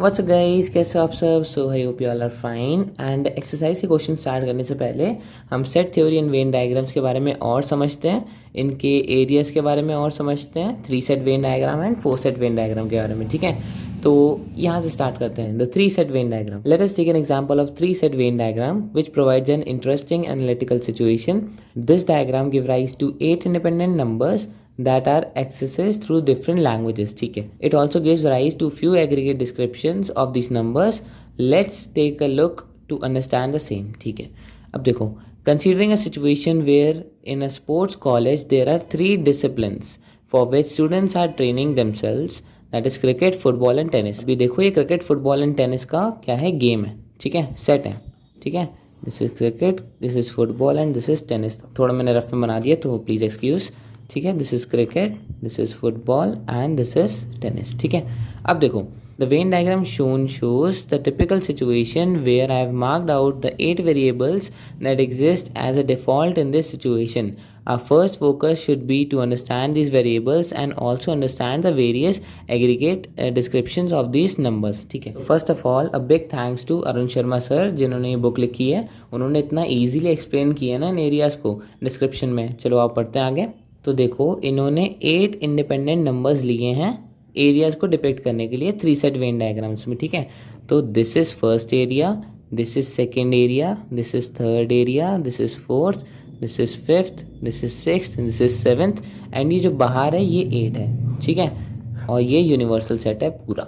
What's guys, कैसे हो आप सब? So I hope you all are fine. And exercise के क्वेश्चन स्टार्ट करने से पहले हम set theory and Venn diagrams के बारे में और समझते हैं, इनके एरियाज के बारे में और समझते हैं, 3 set Venn diagram and 4 set Venn diagram के बारे में। ठीक है, तो यहाँ से स्टार्ट करते हैं। The 3 set Venn diagram. Let us take an example of 3 set Venn diagram which provides an interesting analytical situation. This diagram give rise to 8 independent numbers that are accessed through different languages. ठीक है, it also gives rise to few aggregate descriptions of these numbers. Let's take a look to understand the same. ठीक है, अब देखो, considering a situation where in a sports college there are 3 disciplines for which students are training themselves, that is cricket, football and tennis. अभी देखो, ये cricket, football and tennis का क्या है, गेम है। ठीक है, सेट है। ठीक है, this is cricket, this is football and this is tennis. थोड़ा मैंने रफ में बना दिया तो प्लीज़ एक्सक्यूज। ठीक है, this is cricket, this is football and this is tennis. ठीक है, अब देखो, the Venn diagram shown shows the typical situation where I have marked out the 8 variables that exist as a default in this situation. Our first focus should be to understand these variables and also understand the various aggregate descriptions of these numbers. ठीक है, first of all a big thanks to Arun Sharma sir, जिन्होंने ये book लिखी है। उन्होंने इतना easily explain किया ना इन एरियाज को डिस्क्रिप्शन में। चलो आप पढ़ते हैं आगे। तो देखो, इन्होंने 8 इंडिपेंडेंट नंबर्स लिए हैं एरियाज को डिपेक्ट करने के लिए 3 सेट वेन डायग्राम्स में। ठीक है, तो this is first area, this is second area, this is third area, this is fourth, this is fifth, this is sixth, this is seventh and ये जो बाहर है ये 8 है। ठीक है, और ये यूनिवर्सल सेट है पूरा।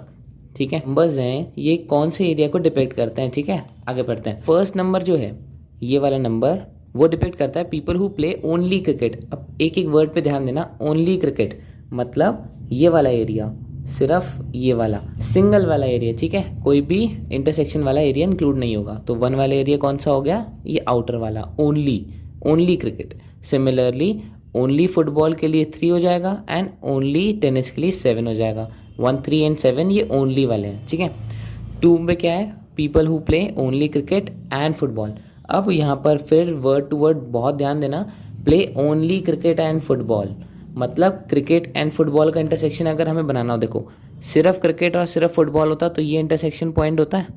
ठीक है, नंबर्स हैं ये कौन से एरिया को डिपेक्ट करते हैं। ठीक है, आगे पढ़ते हैं। फर्स्ट नंबर जो है, ये वाला नंबर, वो डिपेक्ट करता है people who play only cricket. अब एक एक वर्ड पे ध्यान देना, ओनली क्रिकेट मतलब ये वाला एरिया, सिर्फ ये वाला सिंगल वाला एरिया। ठीक है, कोई भी इंटरसेक्शन वाला एरिया इंक्लूड नहीं होगा। तो 1 वाला एरिया कौन सा हो गया, ये आउटर वाला, only cricket. Similarly only football के लिए 3 हो जाएगा एंड ओनली टेनिस के लिए 7 हो जाएगा। 1, 3 एंड 7 ये ओनली वाले हैं। ठीक है, 2 में क्या है, people who play only cricket and football. अब यहाँ पर फिर वर्ड टू वर्ड बहुत ध्यान देना, play only cricket and football मतलब क्रिकेट एंड फुटबॉल का इंटरसेक्शन अगर हमें बनाना हो, देखो सिर्फ क्रिकेट और सिर्फ फुटबॉल होता तो ये इंटरसेक्शन पॉइंट होता है,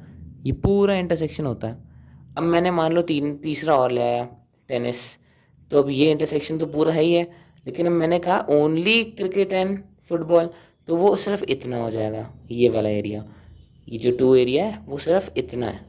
ये पूरा इंटरसेक्शन होता है। अब मैंने मान लो तीसरा और ले आया, टेनिस, तो अब ये इंटरसेक्शन तो पूरा है ही है, लेकिन अब मैंने कहा ओनली क्रिकेट एंड फुटबॉल, तो वो सिर्फ इतना हो जाएगा, ये वाला एरिया, ये जो 2 एरिया है वो सिर्फ इतना है।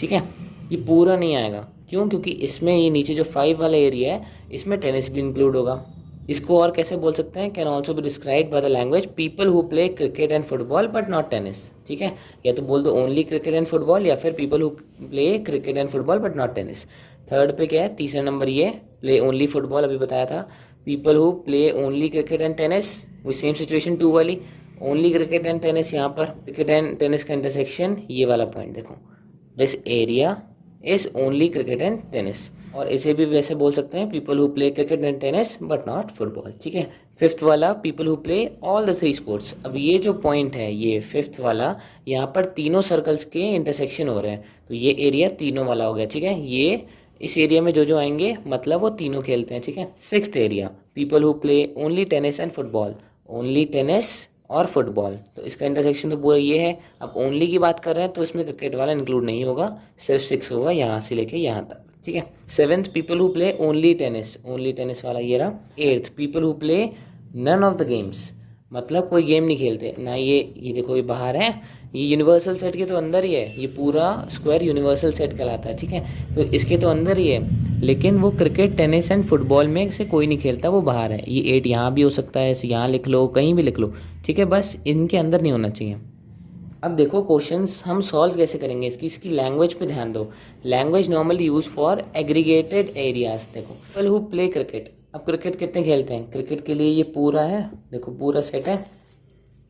ठीक है, ये पूरा नहीं आएगा। क्यों? क्योंकि इसमें ये नीचे जो 5 वाला एरिया है इसमें टेनिस भी इंक्लूड होगा। इसको और कैसे बोल सकते हैं, can also be describe by the language people who play cricket and football but not tennis. ठीक है, या तो बोल दो ओनली क्रिकेट एंड फुटबॉल या फिर people who play cricket and football but not tennis. Third पे क्या है, तीसरा नंबर ये प्ले ओनली फुटबॉल, अभी बताया था। People who play only cricket and tennis, वो सेम सिचुएशन 2 वाली, ओनली क्रिकेट एंड टेनिस, यहाँ पर क्रिकेट एंड टेनिस का इंटरसेक्शन ये वाला पॉइंट देखो, this area is only cricket and tennis. और इसे भी वैसे बोल सकते हैं people who play cricket and tennis but not football. ठीक है, फिफ्थ वाला people who play all the 3 sports. अब ये जो पॉइंट है, ये फिफ्थ वाला, यहाँ पर तीनों सर्कल्स के इंटरसेक्शन हो रहे हैं, तो ये एरिया तीनों वाला हो गया। ठीक है, ये इस एरिया में जो आएंगे मतलब वो तीनों खेलते हैं। ठीक है, sixth area people who play only tennis and football, only tennis और फुटबॉल, तो इसका इंटरसेक्शन तो पूरा ये है। अब ओनली की बात कर रहे हैं तो इसमें क्रिकेट वाला इंक्लूड नहीं होगा, सिर्फ 6 होगा यहाँ से लेके यहाँ तक। ठीक है, seventh people who play only tennis वाला ये रहा। Eighth people who play none of the games, मतलब कोई गेम नहीं खेलते ना। ये देखो, ये बाहर है, ये यूनिवर्सल सेट के तो अंदर ही है, ये पूरा स्क्वायर यूनिवर्सल सेट कहलाता है। ठीक है, तो इसके तो अंदर ही है, लेकिन वो क्रिकेट टेनिस एंड फुटबॉल में से कोई नहीं खेलता, वो बाहर है। ये 8 यहाँ भी हो सकता है, यहाँ लिख लो, कहीं भी लिख लो। ठीक है, बस इनके अंदर नहीं होना चाहिए। अब देखो क्वेश्चंस हम सॉल्व कैसे करेंगे इसकी लैंग्वेज पे ध्यान दो। Language normally use for aggregated areas. देखो पीपल हु प्ले क्रिकेट, अब क्रिकेट कितने खेलते हैं, क्रिकेट के लिए ये पूरा है, देखो पूरा सेट है,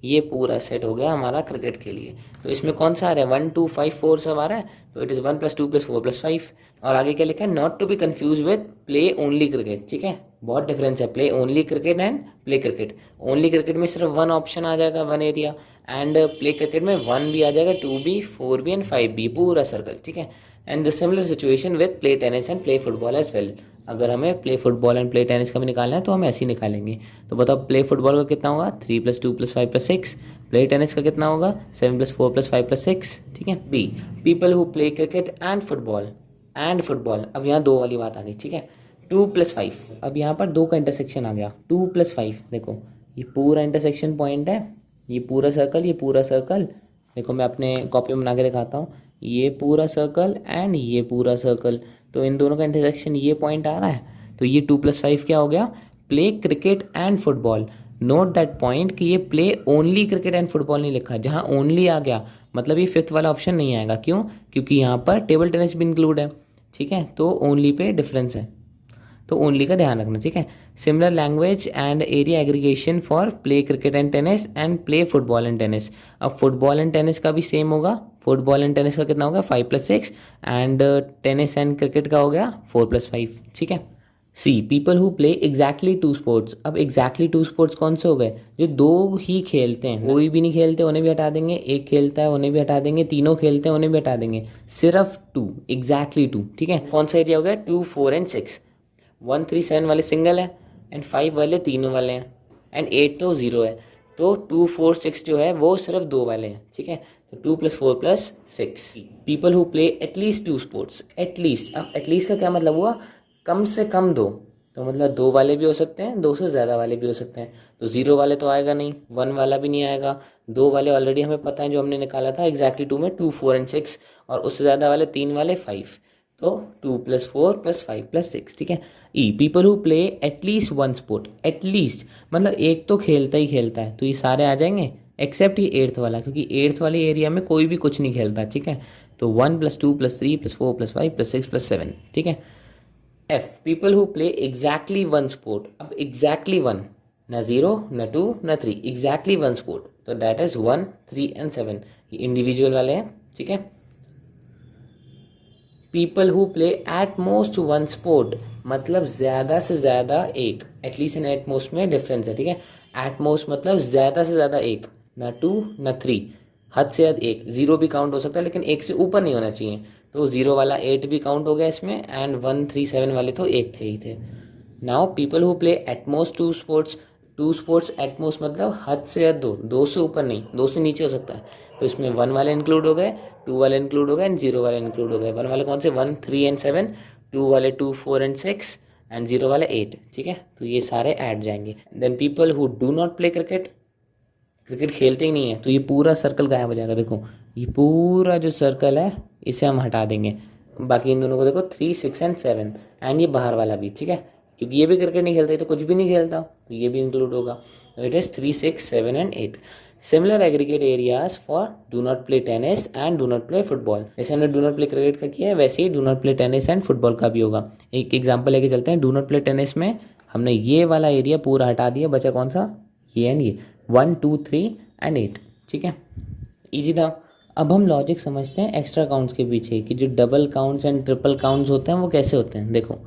ये पूरा सेट हो गया हमारा क्रिकेट के लिए। तो इसमें कौन सा आ रहा है, 1 2 5 4 सब आ रहा है, तो इट इज़ 1 + 2 + 4 + 5। और आगे क्या लिखा है, not to be confuse with play only cricket. ठीक है, बहुत डिफरेंस है play only cricket and play cricket. Only cricket में सिर्फ 1 ऑप्शन आ जाएगा, 1 एरिया, एंड प्ले क्रिकेट में 1 भी आ जाएगा, 2 भी, 4 भी एंड 5 भी, पूरा सर्कल। ठीक है, and the similar situation with play tennis and play football as well. अगर हमें play football and play tennis का भी निकालना है तो हम ऐसे ही निकालेंगे। तो बताओ प्ले फुटबॉल का कितना होगा, 3 + 2 + 5 + 6, प्ले टेनिस का कितना होगा 7+4+5+6, ठीक है। B, people who play cricket and football, अब यहाँ 2 वाली बात आ गई, ठीक है। 2+5, अब यहाँ पर 2 का इंटरसेक्शन आ गया, 2+5, देखो ये पूरा इंटरसेक्शन पॉइंट है, ये पूरा सर्कल, देखो मैं अपने कॉपी में बना के दिखाता हूँ, ये पूरा सर्कल एंड ये पूरा सर्कल, तो इन दोनों का इंटरसेक्शन ये पॉइंट आ रहा है, तो ये 2+5 क्या हो गया, play cricket and football. Note that point कि ये play only cricket and football नहीं लिखा, जहाँ ओनली आ गया मतलब ये 5th वाला ऑप्शन नहीं आएगा, क्यों, क्योंकि यहाँ पर टेबल टेनिस भी इंक्लूड है, ठीक है, तो ओनली पे डिफरेंस है, तो ओनली का ध्यान रखना, ठीक है। Similar language and area aggregation for play cricket and tennis and play football and tennis. अब फुटबॉल एंड टेनिस का भी सेम होगा, फुटबॉल एंड टेनिस का कितना होगा 5+6 एंड टेनिस एंड क्रिकेट का हो गया 4+5, ठीक है। C, people who play exactly 2 sports. अब एग्जैक्टली 2 स्पोर्ट्स कौन से हो गए, जो 2 ही खेलते हैं, कोई भी नहीं खेलते उन्हें भी हटा देंगे, एक खेलता है उन्हें भी हटा देंगे, तीनों खेलते हैं उन्हें भी हटा देंगे, सिर्फ 2, एग्जैक्टली 2, ठीक है। कौन सा एरिया हो गया 2, 4 एंड 6, 1, 3, 7 वाले सिंगल है एंड 5 वाले तीनों वाले हैं एंड 8 तो 0 है, तो 2, 4, 6 जो है वो सिर्फ 2 वाले हैं, ठीक है, तो 2+4+6। People who play at least 2 sports, at least, अब एटलीस्ट का क्या मतलब हुआ, कम से कम 2, तो मतलब 2 वाले भी हो सकते हैं, 2 से ज़्यादा वाले भी हो सकते हैं, तो 0 वाले तो आएगा नहीं, 1 वाला भी नहीं आएगा, 2 वाले ऑलरेडी हमें पता है जो हमने निकाला था एग्जैक्टली 2 में 2, 4 एंड 6, और उससे ज़्यादा वाले 3 वाले 5, तो 2+4+5+6, ठीक है। E, people who play at least 1 sport, at least मतलब एक तो खेलता ही खेलता है, तो ये सारे आ जाएंगे एक्सेप्ट ये 8th वाला, क्योंकि 8th वाले एरिया में कोई भी कुछ नहीं खेलता, ठीक है, तो 1+2+3+4+5+6+7, ठीक है। F, people who play exactly 1 sport, अब एग्जैक्टली 1, ना 0 ना 2 ना 3, एग्जैक्टली 1 स्पोर्ट, तो दैट इज 1, 3 एंड 7, ये इंडिविजुअल वाले हैं, ठीक है। People who play at most 1 sport, मतलब ज़्यादा से ज़्यादा एक, एटलीस्ट एंड एट मोस्ट में डिफरेंस है, ठीक है। एट मोस्ट मतलब ज़्यादा से ज़्यादा एक, ना 2 ना 3, हद से हद एक, 0 भी काउंट हो सकता है लेकिन 1 से ऊपर नहीं होना चाहिए, तो 0 वाला 8 भी काउंट हो गया इसमें एंड 1, 3, 7 वाले तो 1 थे ही थे। Now people who play at most 2 sports, 2 sports at most मतलब हद से हद 2, 2 से ऊपर नहीं, 2 से नीचे हो सकता है, तो इसमें 1 वाले इंक्लूड हो गए, 2 वाले इंक्लूड हो गए एंड 0 वाले इंक्लूड हो गए। 1 वाले कौन से 1, 3 एंड 7, 2 वाले 2, 4 एंड 6 एंड 0 वाले 8, ठीक है, तो ये सारे ऐड जाएंगे। Then people who do not play cricket, cricket खेलते ही नहीं है, तो ये पूरा सर्कल गायब हो जाएगा, देखो ये पूरा जो सर्कल है इसे हम हटा देंगे, बाकी इन दोनों को देखो 3, 6 एंड 7 एंड ये बाहर वाला भी, ठीक है, क्योंकि ये भी क्रिकेट नहीं खेलता, तो कुछ भी नहीं खेलता, तो ये भी इंक्लूड होगा, it is 3, 6, 7 and 8। Similar aggregate areas for do not play tennis and do not play football, जैसे हमने डू नॉट प्ले क्रिकेट का किया है वैसे ही do not play tennis and football का भी होगा। एक एग्जाम्पल लेके चलते हैं, डू नॉट प्ले टेनिस में हमने ये वाला एरिया पूरा हटा दिया, बचा कौन सा, ये एंड ये 1, 2, 3 एंड 8, ठीक है, ईजी था। अब हम लॉजिक समझते हैं एक्स्ट्रा काउंट्स के पीछे कि जो double counts and triple counts होते हैं वो कैसे होते हैं। देखो,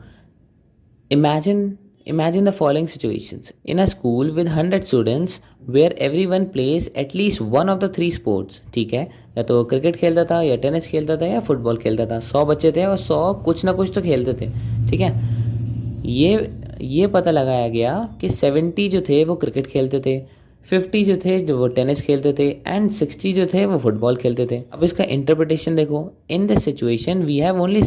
imagine the following situations in a school with 100 students where everyone plays at least one of the 3 sports, ठीक है, या तो क्रिकेट खेलता था या टेनिस खेलता था या फुटबॉल खेलता था, 100 बच्चे थे और 100 कुछ ना कुछ तो खेलते थे, ठीक है। ये पता लगाया गया कि 70 जो थे वो क्रिकेट खेलते थे, 50 जो थे जो वो टेनिस खेलते थे एंड 60 जो थे वो फुटबॉल खेलते थे। अब इसका इंटरप्रिटेशन देखो, in this situation we have only,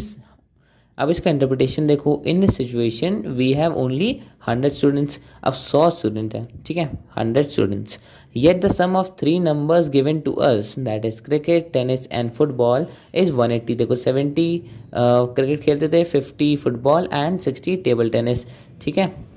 अब इसका इंटरप्रिटेशन देखो, in this situation we have only 100 students, अब 100 स्टूडेंट हैं, ठीक है, 100 students, yet the sum of 3 numbers given to us that is cricket, tennis and football is 180। देखो 70 cricket खेलते थे, 50 फुटबॉल एंड 60 टेबल टेनिस, ठीक है,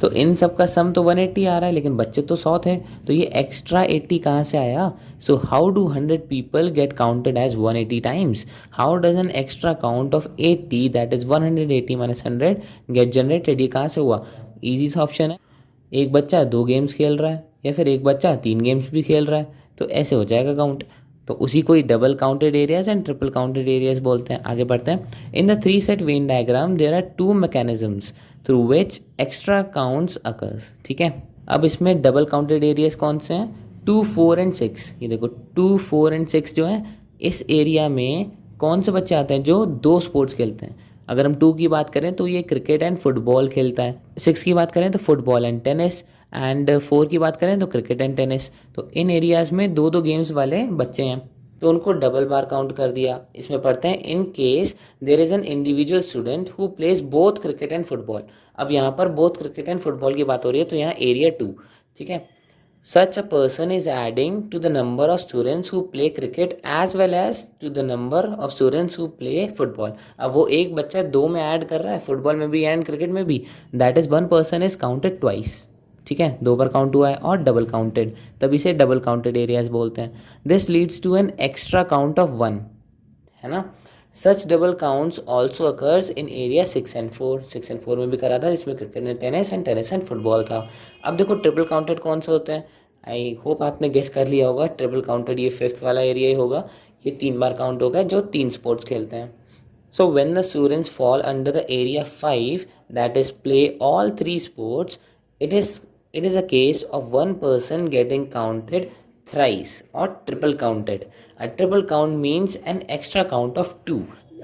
तो इन सब का सम तो 180 आ रहा है लेकिन बच्चे तो 100 थे, तो ये एक्स्ट्रा 80 कहाँ से आया। So how do 100 people get counted as 180 times, how does an extra count of 80 that is 180 minus 100 get generated, ये कहाँ से हुआ। ईजी सा ऑप्शन है, एक बच्चा 2 गेम्स खेल रहा है या फिर एक बच्चा 3 गेम्स भी खेल रहा है, तो ऐसे हो जाएगा काउंट, तो उसी को ही double counted areas and triple counted areas बोलते हैं। आगे बढ़ते हैं। In the 3 set Venn diagram there are 2 mechanisms through which extra counts occurs, ठीक है। अब इसमें डबल काउंटेड एरियाज कौन से हैं, 2, 4 एंड 6, ये देखो 2, 4 एंड 6 जो है, इस एरिया में कौन से बच्चे आते हैं जो 2 स्पोर्ट्स खेलते हैं। अगर हम 2 की बात करें तो ये क्रिकेट एंड फुटबॉल खेलता है, 6 की बात करें तो फुटबॉल एंड टेनिस, एंड 4 की बात करें तो क्रिकेट एंड टेनिस। तो इन एरियाज़ में 2-2 गेम्स वाले बच्चे हैं तो उनको डबल बार काउंट कर दिया। इसमें पढ़ते हैं in case there is an individual student who plays both cricket and football. अब यहाँ पर बोथ क्रिकेट एंड फुटबॉल की बात हो रही है तो यहाँ एरिया 2, ठीक है। Such a person is adding to the number of students who play cricket as well as to the number of students who play football। अब वो एक बच्चा 2 में ऐड कर रहा है, फुटबॉल में भी एंड क्रिकेट में भी। That is 1 person is counted twice, ठीक है, 2 बार काउंट हुआ है और डबल काउंटेड, तभी से डबल काउंटेड एरियाज बोलते हैं। This leads to an extra count of 1, है ना। Such double counts also occurs in area 6 and 4। 6 and 4 में भी करा था जिसमें cricket and tennis and football था। अब देखो ट्रिपल काउंटेड कौन से होते हैं, आई होप आपने गेस कर लिया होगा। ट्रिपल काउंटेड ये 5th वाला एरिया ही होगा, ये 3 बार काउंट होगा जो 3 स्पोर्ट्स खेलते हैं। So when the students fall under the area 5 that is play all 3 sports, it is a case of 1 person getting counted thrice or triple counted। A triple count means an extra count of 2।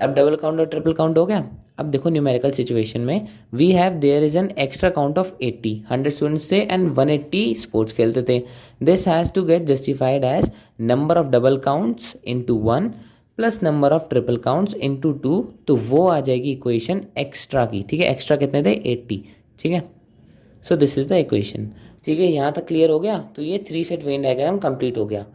अब double count और triple count हो गया। अब देखो numerical situation में we have there is an extra count of 80। 100 students थे and 180 sports खेलते थे। This has to get justified as number of double counts into 1 plus number of triple counts into 2। तो वो आ जाएगी इक्वेशन एक्स्ट्रा की, ठीक है। एक्स्ट्रा कितने थे, 80, ठीक है। So this is the equation, ठीक है। यहाँ तक क्लियर हो गया। तो ये 3 सेट वेन डायग्राम कंप्लीट हो गया।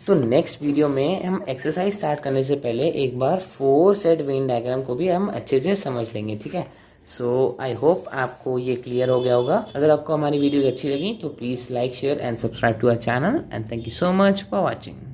तो नेक्स्ट वीडियो में हम एक्सरसाइज स्टार्ट करने से पहले एक बार 4 सेट वेन डायग्राम को भी हम अच्छे से समझ लेंगे, ठीक है। सो आई होप आपको ये क्लियर हो गया होगा। अगर आपको हमारी वीडियोज अच्छी लगी तो please like share and subscribe to our channel and thank you so much for watching.